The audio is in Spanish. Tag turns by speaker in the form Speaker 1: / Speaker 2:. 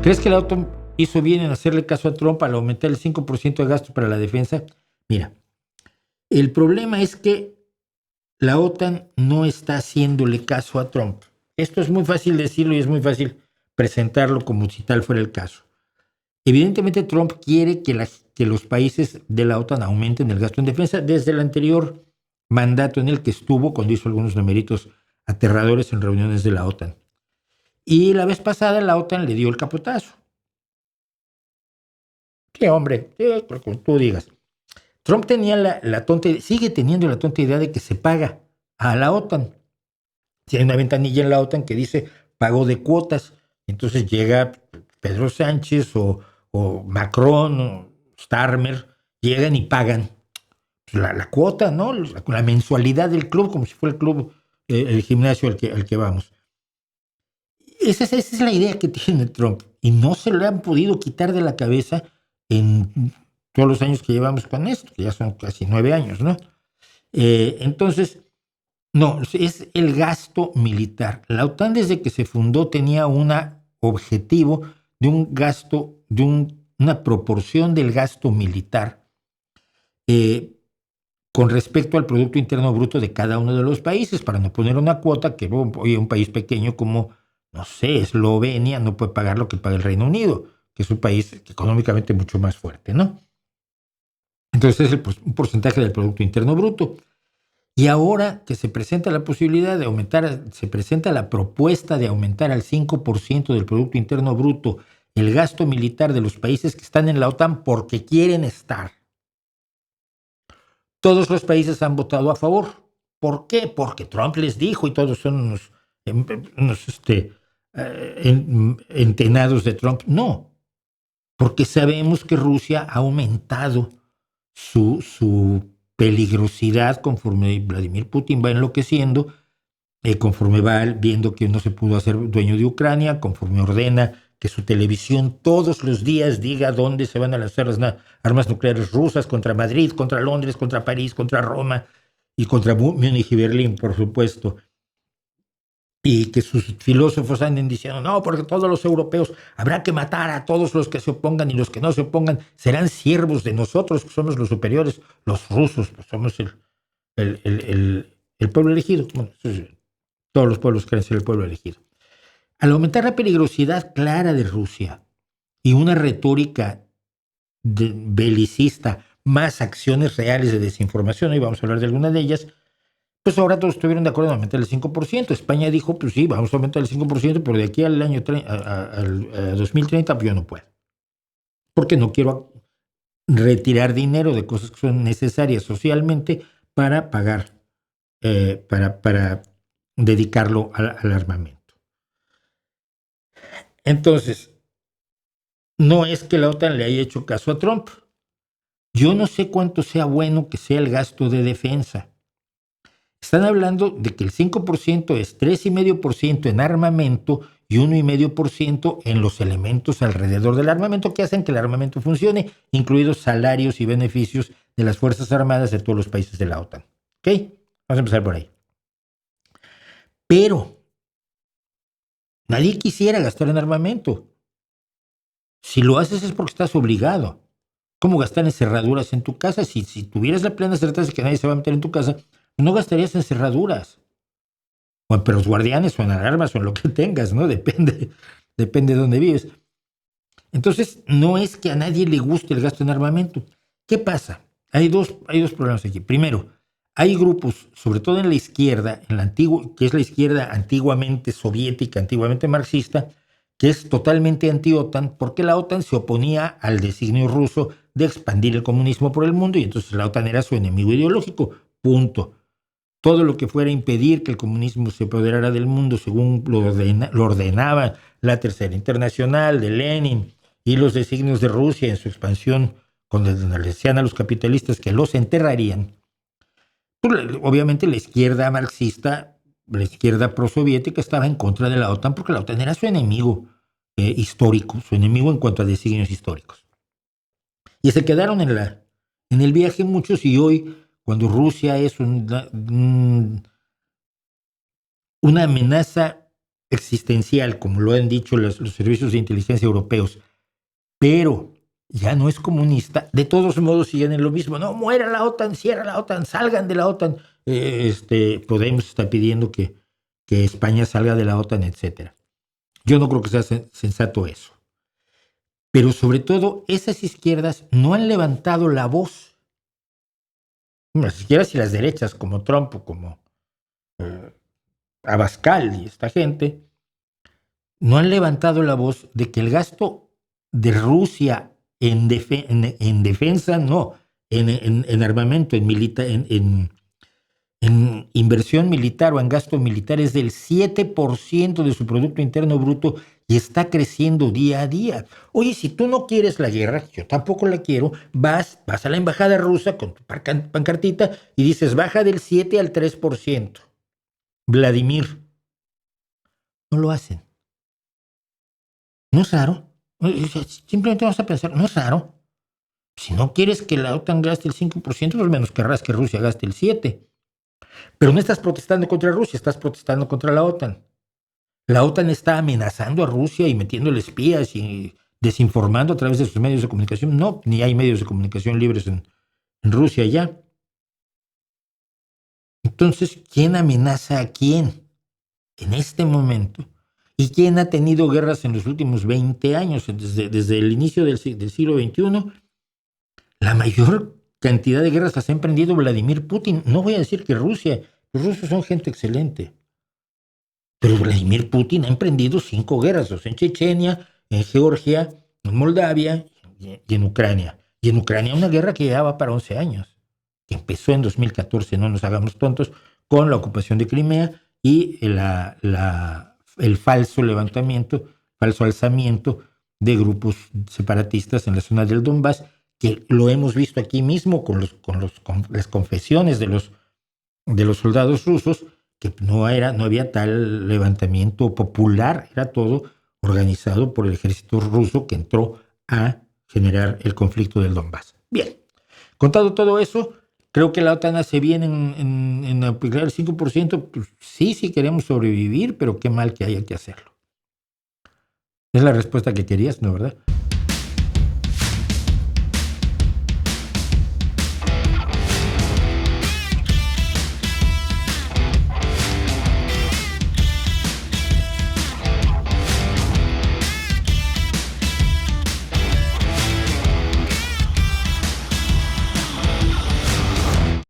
Speaker 1: ¿Crees que la OTAN hizo bien en hacerle caso a Trump al aumentar el 5% de gasto para la defensa? Mira, el problema es que la OTAN no está haciéndole caso a Trump. Esto es muy fácil decirlo y es muy fácil presentarlo como si tal fuera el caso. Evidentemente Trump quiere que los países de la OTAN aumenten el gasto en defensa desde el anterior mandato en el que estuvo cuando hizo algunos numeritos aterradores en reuniones de la OTAN. Y la vez pasada la OTAN le dio el capotazo. Sí, hombre, sí, como tú digas. Trump tenía la tonta, sigue teniendo la tonta idea de que se paga a la OTAN. Tiene una ventanilla en la OTAN que dice pago de cuotas. Entonces llega Pedro Sánchez o Macron o Starmer, llegan y pagan la cuota, ¿no? La mensualidad del club, como si fuera el club, el gimnasio al que vamos. Esa es la idea que tiene Trump y no se le han podido quitar de la cabeza en todos los años que llevamos con esto, que ya son casi 9 años, ¿no? Entonces, no, es el gasto militar. La OTAN desde que se fundó tenía un objetivo de un gasto, una proporción del gasto militar eh, con respecto al Producto Interno Bruto de cada uno de los países, para no poner una cuota que hoy un país pequeño como, no sé, Eslovenia no puede pagar lo que paga el Reino Unido, que es un país económicamente mucho más fuerte, ¿no? Entonces es un porcentaje del Producto Interno Bruto. Y ahora que se presenta la posibilidad de aumentar, se presenta la propuesta de aumentar al 5% del Producto Interno Bruto el gasto militar de los países que están en la OTAN porque quieren estar. Todos los países han votado a favor. ¿Por qué? Porque Trump les dijo y todos son unos entenados de Trump. No, porque sabemos que Rusia ha aumentado su peligrosidad conforme Vladimir Putin va enloqueciendo, conforme va viendo que no se pudo hacer dueño de Ucrania, conforme ordena que su televisión todos los días diga dónde se van a lanzar las armas nucleares rusas contra Madrid, contra Londres, contra París, contra Roma y contra Múnich y Berlín, por supuesto. Y que sus filósofos anden diciendo, no, porque todos los europeos habrá que matar a todos los que se opongan y los que no se opongan serán siervos de nosotros, que somos los superiores, los rusos, pues somos el pueblo elegido. Bueno, todos los pueblos quieren ser el pueblo elegido. Al aumentar la peligrosidad clara de Rusia y una retórica belicista, más acciones reales de desinformación, y vamos a hablar de algunas de ellas, pues ahora todos estuvieron de acuerdo en aumentar el 5%. España dijo, pues sí, vamos a aumentar el 5%, pero de aquí al año al 2030 pues yo no puedo. Porque no quiero retirar dinero de cosas que son necesarias socialmente para pagar, para dedicarlo al armamento. Entonces, no es que la OTAN le haya hecho caso a Trump. Yo no sé cuánto sea bueno que sea el gasto de defensa. Están hablando de que el 5% es 3,5% en armamento y 1,5% en los elementos alrededor del armamento que hacen que el armamento funcione, incluidos salarios y beneficios de las Fuerzas Armadas de todos los países de la OTAN. ¿Ok? Vamos a empezar por ahí. Pero nadie quisiera gastar en armamento. Si lo haces es porque estás obligado. ¿Cómo gastar en cerraduras en tu casa? Si tuvieras la plena certeza de que nadie se va a meter en tu casa, no gastarías en cerraduras. O en perros guardianes, o en alarmas, o en lo que tengas, ¿no? Depende de dónde vives. Entonces, no es que a nadie le guste el gasto en armamento. ¿Qué pasa? Hay dos problemas aquí. Primero, hay grupos, sobre todo en la izquierda, que es la izquierda antiguamente soviética, antiguamente marxista, que es totalmente anti-OTAN, porque la OTAN se oponía al designio ruso de expandir el comunismo por el mundo y entonces la OTAN era su enemigo ideológico. Punto. Todo lo que fuera a impedir que el comunismo se apoderara del mundo según lo ordenaba la Tercera Internacional de Lenin y los designios de Rusia en su expansión, cuando le decían a los capitalistas que los enterrarían, pues, obviamente la izquierda marxista, la izquierda prosoviética estaba en contra de la OTAN porque la OTAN era su enemigo histórico, su enemigo en cuanto a designios históricos. Y se quedaron en el viaje muchos y hoy, cuando Rusia es una amenaza existencial, como lo han dicho los servicios de inteligencia europeos, pero ya no es comunista, de todos modos siguen en lo mismo. No, muera la OTAN, cierra la OTAN, salgan de la OTAN. Podemos estar pidiendo que España salga de la OTAN, etc. Yo no creo que sea sensato eso. Pero sobre todo, esas izquierdas no han levantado la voz. Las izquierdas y las derechas, como Trump o como Abascal y esta gente, no han levantado la voz de que el gasto de Rusia en defensa, no, en armamento, en inversión militar o en gasto militar es del 7% de su Producto Interno Bruto y está creciendo día a día. Oye, si tú no quieres la guerra, yo tampoco la quiero, vas a la embajada rusa con tu pancartita y dices, baja del 7 al 3%. Vladimir. No lo hacen. ¿No es raro? Simplemente vamos a pensar, ¿no es raro? Si no quieres que la OTAN gaste el 5%, pues menos querrás que Rusia gaste el 7%. Pero no estás protestando contra Rusia, estás protestando contra la OTAN. La OTAN está amenazando a Rusia y metiéndole espías y desinformando a través de sus medios de comunicación. No, ni hay medios de comunicación libres en Rusia ya. Entonces, ¿quién amenaza a quién en este momento? ¿Y quién ha tenido guerras en los últimos 20 años? Desde el inicio del siglo XXI, la mayor cantidad de guerras las ha emprendido Vladimir Putin. No voy a decir que Rusia, los rusos son gente excelente, pero Vladimir Putin ha emprendido 5 guerras, dos en Chechenia, en Georgia, en Moldavia y en Ucrania. Y en Ucrania una guerra que ya va para 11 años, que empezó en 2014, no nos hagamos tontos, con la ocupación de Crimea y el falso levantamiento, falso alzamiento de grupos separatistas en la zona del Donbass, que lo hemos visto aquí mismo con las confesiones de los soldados rusos, que no había tal levantamiento popular, era todo organizado por el ejército ruso que entró a generar el conflicto del Donbass. Bien, contado todo eso, creo que la OTAN hace bien en aplicar el 5%. Pues sí queremos sobrevivir, pero qué mal que haya que hacerlo. Es la respuesta que querías, ¿no, verdad?